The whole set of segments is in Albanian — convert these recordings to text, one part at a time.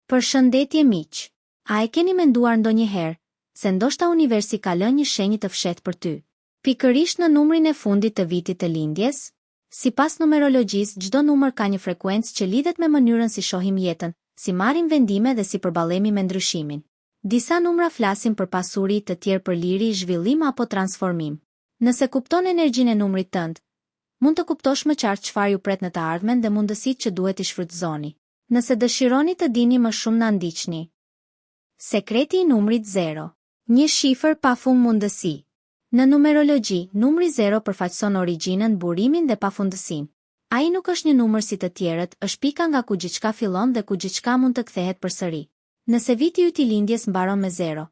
Përshëndetje miq. A e keni menduar ndonjëherë se ndoshta universi ka lënë një shenjë të fshehtë për ty? Pikërisht në numrin e fundit të vitit të lindjes? Sipas numerologjisë, çdo numër ka një frekuencë që lidhet me mënyrën si shohim jetën, si marrim vendime dhe si përballemi me ndryshimin. Disa numra flasin për pasuri, të tjerë për liri, zhvillim apo transformim. Nëse kupton energjinë e numrit tënd, mund të kuptosh më qartë çfarë ju pret në të ardhmen dhe mundësitë që duhet i shfrytëzoni. Nëse dëshironi të dini më shumë na ndiqni. Sekreti i numrit 0. Një shifër pafund mundësi. Në numerologji, numri 0 përfaqëson origjinën, burimin dhe pafundësinë. Ai nuk është një numër si të tjerët, është pika nga ku gjithçka fillon dhe ku gjithçka mund të kthehet përsëri. Nëse viti yt i lindjes mbaron me 0,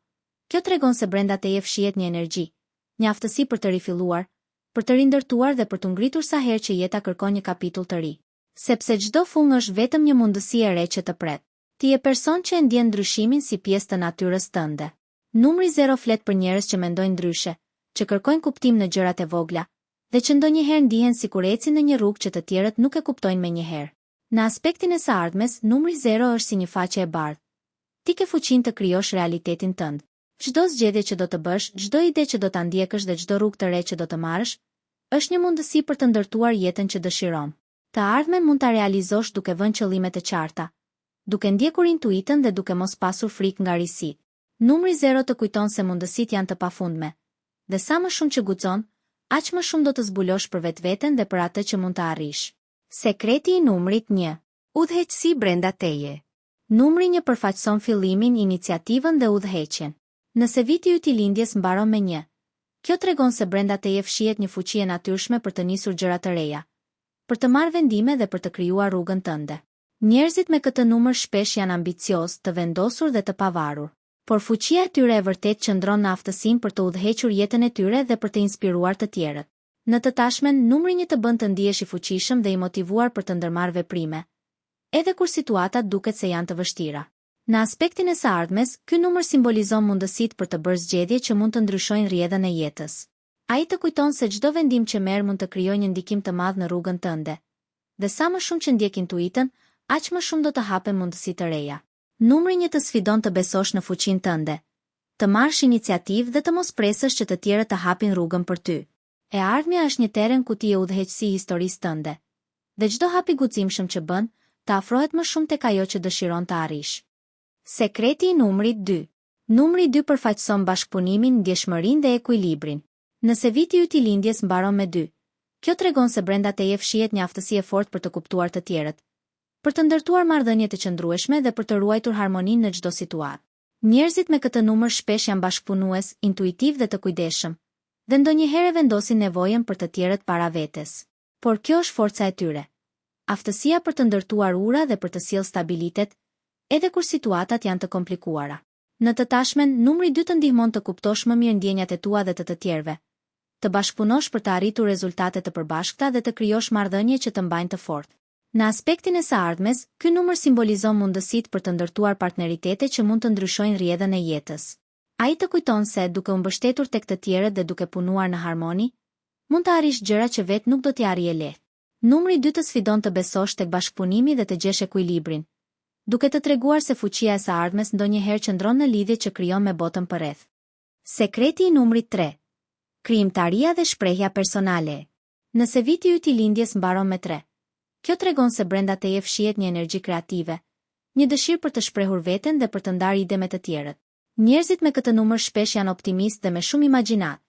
kjo tregon se brenda teje fshihet një energji, një aftësi për të rifilluar, për të rindërtuar dhe për të ngritur sa herë që jeta kërkon një kapitull të ri. Sepse çdo fung është vetëm një mundësi e re që të pret. Ti je person që e ndjen ndryshimin si pjesë të natyrës tënde. Numri 0 flet për njerëz që mendojnë ndryshe, që kërkojnë kuptim në gjërat e vogla, dhe që ndonjëherë ndihen sikur ecin në një rrugë që të tjerët nuk e kuptojnë menjëherë. Në aspektin e së ardhmes, numri 0 është si një faqe e bardhë. Ti ke fuqinë të krijosh realitetin tënd. Çdo zgjedhje që do të bësh, çdo ide që do ta ndjekësh dhe çdo rrugë të re që do të marrësh, është një mundësi për të ndërtuar jetën që dëshiron. Të ardhmen mund ta realizosh duke vënë qëllime të qarta, duke ndjekur intuitën dhe duke mos pasur frikë nga risit. Numri 0 të kujton se mundësitë janë të pafundme, dhe sa më shumë që guxon, aq më shumë do të zbulosh për vetveten dhe për atë që mund të arrish. Sekreti i numrit 1. Udhëheqësi brenda teje. Numri 1 përfaqëson fillimin, iniciativën dhe udhëheqjen. Nëse viti yt i lindjes mbaron me 1, kjo tregon se brenda teje fshihet një fuqi e natyrshme për të nisur gjëra të reja, për të marrë vendime dhe për të krijuar rrugën tënde. Njerëzit me këtë numër shpesh janë ambiciozë, të vendosur dhe të pavarur, por fuqia e tyre e vërtet qëndron në aftësinë për të udhëhequr jetën e tyre dhe për të inspiruar të tjerët. Në të tashmen, numri 1 të bën të ndihesh i fuqishëm dhe i motivuar për të ndërmarrë veprime, edhe kur situatat duket se janë të vështira. Në aspektin e së ardhmes, ky numër simbolizon mundësitë për të bërë zgjedhje që mund të ndryshojnë rrjedhën e jetës. Ai të kujton se çdo vendim që merr mund të krijojë një ndikim të madh në rrugën tënde. Dhe sa më shumë që ndjek intuitën, aq më shumë do të hapen mundësi të reja. Numri 1 të sfidon të besosh në fuqinë tënde, të marrësh iniciativë dhe të mos presësh që të tjerët të hapin rrugën për ty. E ardhmja është një terren ku ti je udhëheqësi i historisë tënde. Dhe çdo hap i guximshëm që bën, të afrohet më shumë tek ajo që dëshiron të arrish. Sekreti i numrit 2. Numri 2 përfaqëson bashkëpunimin, ndjeshmërinë dhe ekuilibrin. Nëse viti yt i lindjes mbaron me 2, kjo tregon se brenda teje fshihet një aftësi e fortë për të kuptuar të tjerët, për të ndërtuar marrëdhënie të qëndrueshme dhe për të ruajtur harmoninë në çdo situatë. Njerëzit me këtë numër shpesh janë bashkëpunues, intuitiv dhe të kujdesshëm, dhe ndonjëherë vendosin nevojën për të tjerët para vetes. Por kjo është forca e tyre. Aftësia për të ndërtuar ura dhe për të sjellë stabilitet, edhe kur situatat janë të komplikuara. Në të tashmen, numri 2 të ndihmon të kuptosh më mirë ndjenjat e tua dhe të tjerëve, të bashkëpunosh për të arritur rezultate të përbashkëta dhe të krijosh marrëdhënie që të mbajnë të fortë. Në aspektin e së ardhmes, ky numër simbolizon mundësitë për të ndërtuar partneritete që mund të ndryshojnë rrjedhën e jetës. Ai të kujton se duke u mbështetur tek të tjerët dhe duke punuar në harmoni, mund të arrish gjëra që vetë nuk do t'i arrijë lehtë. Numri 2 të sfidon të besosh tek bashkëpunimi dhe të gjesh ekuilibrin, duke të treguar se fuqia e së ardhmes ndonjëherë qëndron në lidhje që krijon me botën përreth. Sekreti i numrit 3. Krijimtaria dhe shprehja personale. Nëse viti yt i lindjes mbaron me 3, kjo tregon se brenda teje fshihet një energji kreative, një dëshirë për të shprehur veten dhe për të ndarë ide me të tjerët. Njerëzit me këtë numër shpesh janë optimistë dhe me shumë imagjinat,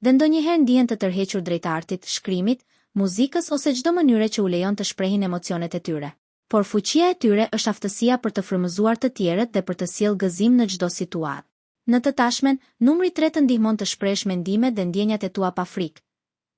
dhe ndonjëherë ndihen të tërhequr drejt artit, shkrimit, muzikës ose çdo mënyre që u lejon të shprehin emocionet e tyre. Por fuqia e tyre është aftësia për të frymëzuar të tjerët dhe për të sjellë gëzim në çdo situatë. Në të tashmen, numri 3 të ndihmon të shprehësh mendimet dhe ndjenjat e tua pa frikë,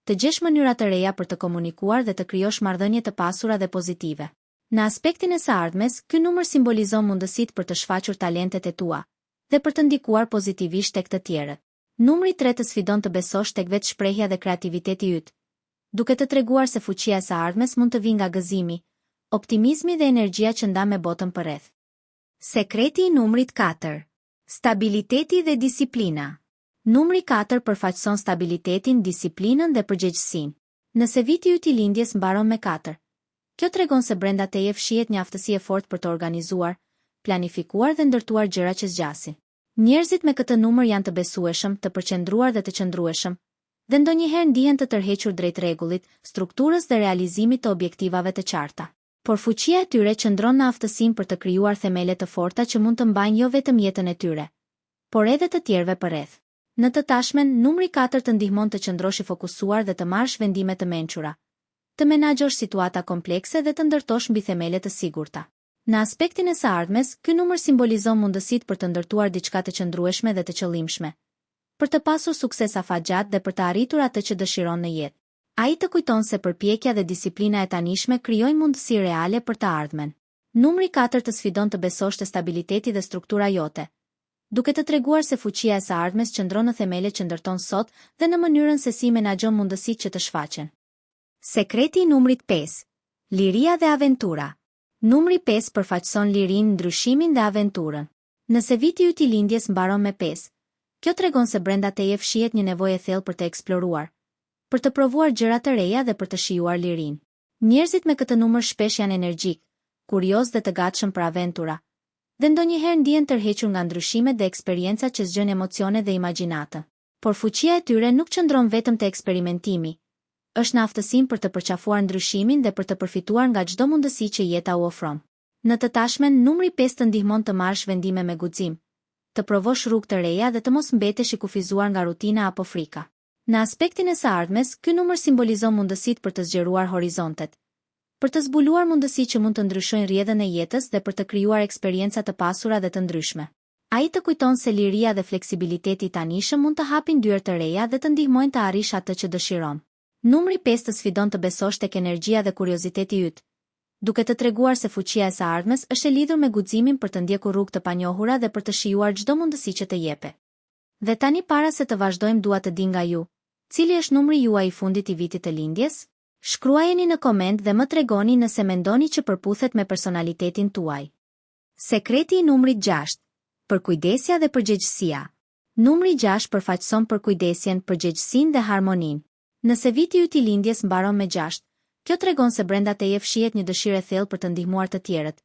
të gjesh mënyra të reja për të komunikuar dhe të krijosh marrëdhënie të pasura dhe pozitive. Në aspektin e së ardhmes, ky numër simbolizon mundësitë për të shfaqur talentet e tua dhe për të ndikuar pozitivisht tek të tjerët. Numri 3 të sfidon të besosh tek vetë shprehja dhe kreativiteti yt, duke të treguar se fuqia e së ardhmes mund të vijë nga gëzimi, optimizmi dhe energjia që ndan me botën përreth. Sekreti i numrit 4. Stabiliteti dhe disiplina. Numri 4 përfaqëson stabilitetin, disiplinën dhe përgjegjësinë. Nëse viti yt i lindjes mbaron me 4, kjo tregon se brenda teje fshihet një aftësi e fortë për të organizuar, planifikuar dhe ndërtuar gjëra që zgjasin. Njerëzit me këtë numër janë të besueshëm, të përqendruar dhe të qëndrueshëm, dhe ndonjëherë ndihen të tërhequr drejt rregullit, strukturës dhe realizimit të objektivave të qarta. Por fuqia e tyre qëndron në aftësinë për të krijuar themele të forta që mund të mbajnë jo vetëm jetën e tyre, por edhe të tjerëve përreth. Në të tashmen, numri 4 të ndihmon të qëndrosh i fokusuar dhe të marrësh vendime të mençura, të menaxhosh situata komplekse dhe të ndërtosh mbi themele të sigurta. Në aspektin e së ardhmes, ky numër simbolizon mundësitë për të ndërtuar diçka të qëndrueshme dhe të qëllimshme, për të pasur sukses afatgjat dhe për të arritur atë që dëshiron në jetë. Ai të kujton se përpjekja dhe disiplina e tanishme krijojnë mundësi reale për të ardhmen. Numri 4 të sfidon të besosh te stabiliteti dhe struktura jote, duke të treguar se fuqia e së ardhmes qëndron në themelet që ndërton sot dhe në mënyrën se si menaxhon mundësitë që të shfaqen. Sekreti i numrit 5. Liria dhe aventura. Numri 5 përfaqëson lirinë, ndryshimin dhe aventurën. Nëse viti yt i lindjes mbaron me 5, kjo tregon se brenda teje fshihet një nevojë e thellë për të eksploruar, për të provuar gjëra të reja dhe për të shijuar lirinë. Njerëzit me këtë numër shpesh janë energjik, kurioz dhe të gatshëm për aventura, dhe ndonjëherë ndihen tërhequr nga ndryshimet dhe eksperiencat që zgjojnë emocione dhe imagjinatën. Por fuqia e tyre nuk qëndron vetëm te eksperimentimi, është në aftësinë për të përqafuar ndryshimin dhe për të përfituar nga çdo mundësi që jeta u ofron. Në të tashmen, numri 5 të ndihmon të marrësh vendime me guxim, të provosh rrugë të reja dhe të mos mbetesh i kufizuar nga rutina apo frika. Në aspektin e së ardhmes, ky numër simbolizon mundësitë për të zgjeruar horizontet, për të zbuluar mundësi që mund të ndryshojnë rrjedhën e jetës dhe për të krijuar eksperienca të pasura dhe të ndryshme. Ai të kujton se liria dhe fleksibiliteti i tanishëm mund të hapin dyert të reja dhe të ndihmojnë të arrish atë që dëshiron. Numri 5 të sfidon të besosh tek energjia dhe kurioziteti yt, duke të treguar se fuqia e së ardhmes është e lidhur me guximin për të ndjekur rrugë të panjohura dhe për të shijuar çdo mundësi që të jepet. Dhe tani para se të vazhdojmë dua të di nga ju, cili është numri juaj i fundit i vitit të lindjes? Shkruajeni në koment dhe më tregoni nëse mendoni që përputhet me personalitetin tuaj. Sekreti i numrit 6. Përkujdesja dhe përgjegjësia. Numri 6 përfaqëson përkujdesjen, përgjegjësinë dhe harmoninë. Nëse viti yt i lindjes mbaron me 6, kjo tregon se brenda teje fshihet një dëshirë e thellë për të ndihmuar të tjerët,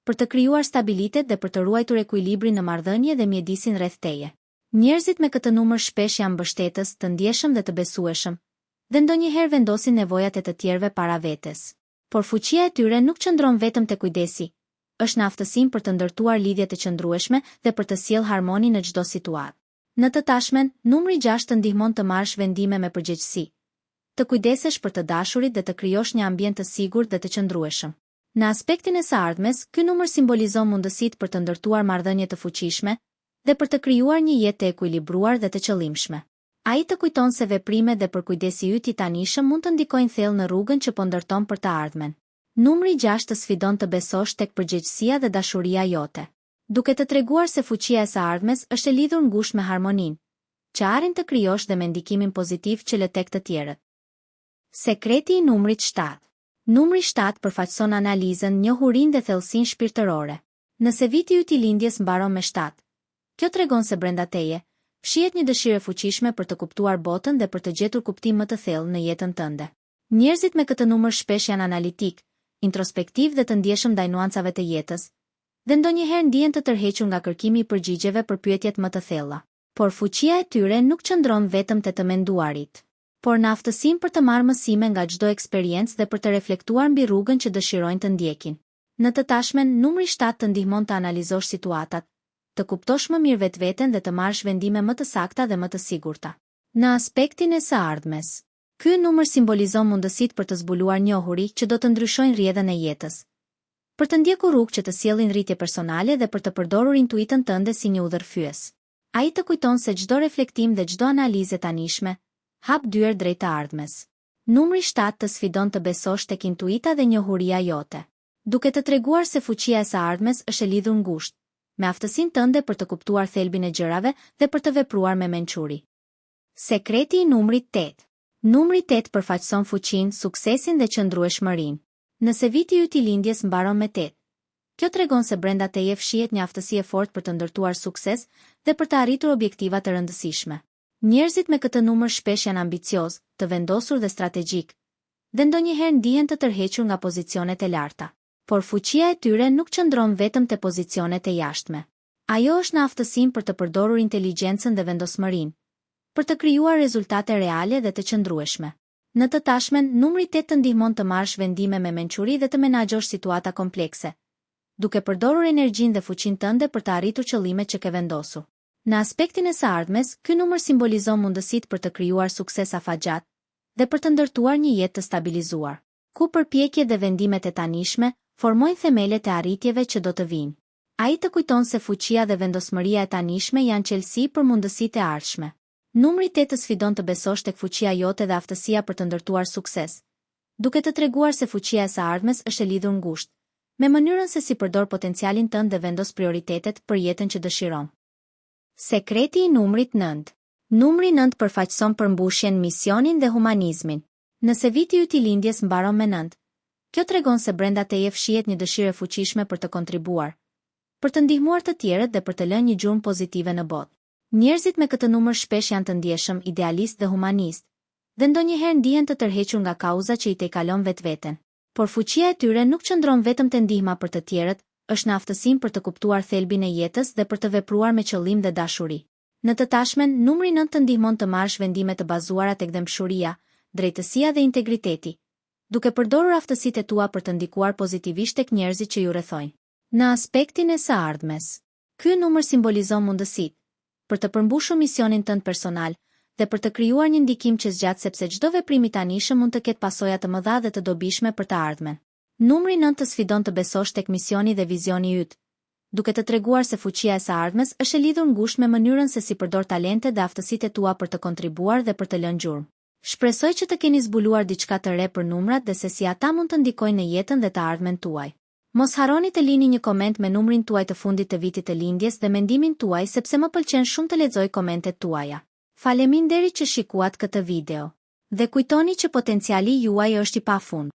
për të krijuar stabilitet dhe për të ruajtur ekuilibrin në marrëdhënie dhe mjedisin rreth teje. Njerëzit me këtë numër shpesh janë mbështetës, të ndjeshëm dhe të besueshëm, dhe ndonjëherë vendosin nevojat e të tjerëve para vetes. Por fuqia e tyre nuk qëndron vetëm te kujdesi, është në aftësinë për të ndërtuar lidhje të qëndrueshme dhe për të sjellë harmoni në çdo situatë. Në të tashmen, numri 6 të ndihmon të marrësh vendime me përgjegjësi, të kujdesesh për të dashurit dhe të krijosh një ambient të sigurt dhe të qëndrueshëm. Në aspektin e së ardhmes, ky numër simbolizon mundësitë për të ndërtuar marrëdhënie të fuqishme dhe për të krijuar një jetë të ekuilibruar dhe të qëllimshme. Ai të kujton se veprimet dhe përkujdesi yt i tanishëm mund të ndikojnë thellë në rrugën që po ndërton për të ardhmen. Numri 6 të sfidon të besosh tek përgjegjësia dhe dashuria jote, duke të treguar se fuqia e së ardhmes është e lidhur ngushtë me harmoninë, që arrin të krijosh dhe me ndikimin pozitiv që lë tek të tjerët. Sekreti i numrit 7. Numri 7 përfaqëson analizën, njohurinë dhe thellësinë shpirtërore. Nëse viti yt i lindjes mbaron me 7, kjo tregon se brenda teje fshihet një dëshirë e fuqishme për të kuptuar botën dhe për të gjetur kuptim më të thellë në jetën tënde. Njerëzit me këtë numër shpesh janë analitik, introspektiv dhe të ndjeshëm ndaj nuancave të jetës, dhe ndonjëherë ndihen të tërhequr nga kërkimi i përgjigjeve për pyetjet më të thella. Por fuqia e tyre nuk qëndron vetëm te të menduarit, por në aftësinë për të marrë mësime nga çdo eksperiencë dhe për të reflektuar mbi rrugën që dëshirojnë të ndjekin. Në të tashmen, numri 7 të ndihmon të analizosh situatat, të kuptosh më mirë vetveten dhe të marrësh vendime më të sakta dhe më të sigurta. Në aspektin e së ardhmes, ky numër simbolizon mundësitë për të zbuluar njohuri që do të ndryshojnë rrjedhën e jetës, për të ndjekur rrugë që të sjellin rritje personale dhe për të përdorur intuitën tënde si një udhërfyes. Ai të kujton se çdo reflektim dhe çdo analizë e tanishme hap dyert drejt të ardhmes. Numri 7 të sfidon të besosh tek intuita dhe njohuria jote, duke të treguar se fuqia e së ardhmes është e lidhur ngushtë me aftësinë tënde për të kuptuar thelbin e gjërave dhe për të vepruar me mençuri. Sekreti i numrit 8. Numri 8 përfaqëson fuqinë, suksesin dhe qëndrueshmërinë. Nëse viti yt i lindjes mbaron me 8, kjo tregon se brenda teje fshihet një aftësi e fortë për të ndërtuar sukses dhe për të arritur objektiva të rëndësishme. Njerëzit me këtë numër shpesh janë ambicioz, të vendosur dhe strategjik, dhe ndonjëherë ndihen të tërhequr nga pozicionet e larta. por fuqia e tyre nuk qëndron vetëm te pozicionet e jashtme. Ajo është në aftësinë për të përdorur inteligjencën dhe vendosmërinë, për të krijuar rezultate reale dhe të qëndrueshme. Në të tashmen, numri 8 të ndihmon të marrësh vendime me mençuri dhe të menaxhosh situata komplekse, duke përdorur energjinë dhe fuqinë tënde për të arritur qëllimet që ke vendosur. Në aspektin e së ardhmes, ky numër simbolizon mundësitë për të krijuar sukses afatgjat dhe për të ndërtuar një jetë të stabilizuar, ku përpjekjet dhe vendimet e tanishme formojnë themelet e arritjeve që do të vijnë. Ai të kujton se fuqia dhe vendosmëria e tanishme janë çelësi për mundësitë e ardhshme. Numri 8 të sfidon të besosh tek fuqia jote dhe aftësia për të ndërtuar sukses, duke të treguar se fuqia e së ardhmes është e lidhur ngushtë me mënyrën se si përdor potencialin tënd dhe vendos prioritetet për jetën që dëshiron. Sekreti i numrit 9. Numri 9 përfaqëson përmbushjen, misionin dhe humanizmin. Nëse viti yt I lindjes mbaron me 9, kjo tregon se brenda teje fshihet një dëshirë e fuqishme për të kontribuar, për të ndihmuar të tjerët dhe për të lënë një gjurmë pozitive në botë. Njerëzit me këtë numër shpesh janë të ndjeshëm, idealist dhe humanist, dhe ndonjëherë ndihen të tërhequr nga kauza që I tejkalon vetveten. Por fuqia e tyre nuk qëndron vetëm te ndihma për të tjerët, është në aftësinë për të kuptuar thelbin e jetës dhe për të vepruar me qëllim dhe dashuri. Në të tashmen, numri 9 të ndihmon të marrësh vendime të bazuara tek dëmshuria, drejtësia dhe integriteti, duke përdorur aftësitë e tua për të ndikuar pozitivisht tek njerëzit që ju rrethojnë. Në aspektin e së ardhmes, ky numër simbolizon mundësitë për të përmbushur misionin tënd personal dhe për të krijuar një ndikim që zgjat, sepse çdo veprim I tanishëm mund të ketë pasoja të mëdha dhe të dobishme për të ardhmen. Numri 9 të sfidon të besosh tek misioni dhe vizioni yt, duke të treguar se fuqia e së ardhmes është e lidhur ngushtë me mënyrën se si përdor talentet dhe aftësitë e tua për të kontribuar dhe për të lënë gjurmë. Shpresoj që të keni zbuluar diçka të re për numrat dhe se si ata mund të ndikojnë në jetën dhe të ardhmen tuaj. Mos harroni të lini një koment me numrin tuaj të fundit të vitit të lindjes dhe mendimin tuaj, sepse më pëlqen shumë të lexoj komentet tuaja. Faleminderit që shikuat këtë video. Dhe kujtoni që potenciali juaj është I pafund.